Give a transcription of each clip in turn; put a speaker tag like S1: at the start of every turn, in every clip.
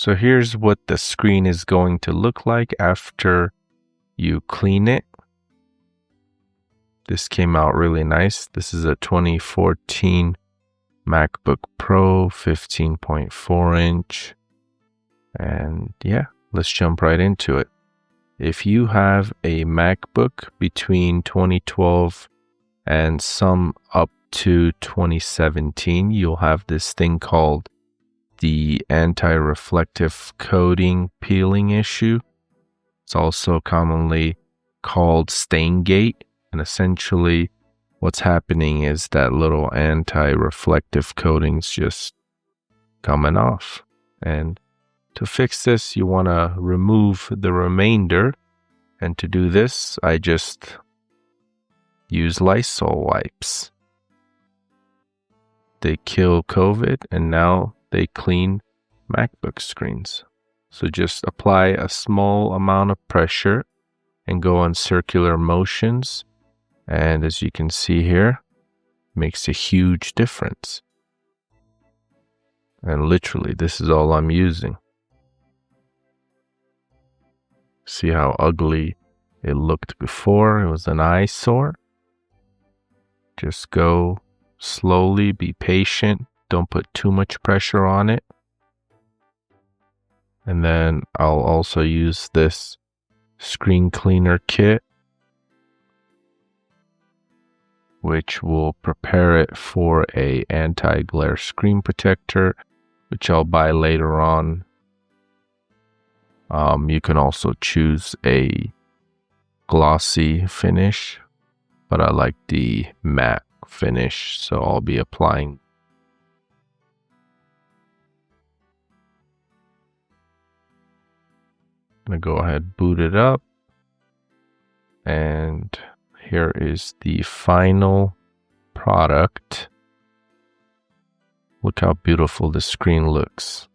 S1: So here's what the screen is going to look like after you clean it. This came out really nice. This is a 2014 MacBook Pro 15.4 inch. And yeah, let's jump right into it. If you have a MacBook between 2012 and some up to 2017, you'll have this thing called the anti-reflective coating peeling issue. It's also commonly called Staingate, and essentially what's happening is that little anti-reflective coating's just coming off. And to fix this, you want to remove the remainder, and to do this, I just use Lysol wipes. They kill COVID, and now they clean MacBook screens. So just apply a small amount of pressure and go on circular motions. And as you can see here, it makes a huge difference. And literally, this is all I'm using. See how ugly it looked before? It was an eyesore. Just go slowly, be patient. Don't put too much pressure on it. And then I'll also use this screen cleaner kit, which will prepare it for a anti-glare screen protector, which I'll buy later on. You can also choose a glossy finish, but I like the matte finish, so I'll be applying. I'm gonna go ahead, boot it up, and here is the final product. Look how beautiful the screen looks.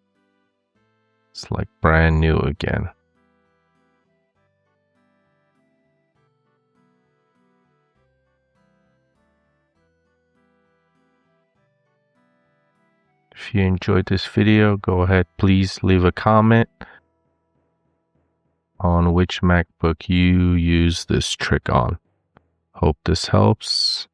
S1: It's like brand new again. If you enjoyed this video, go ahead, please leave a comment on which MacBook you use this trick on. Hope this helps.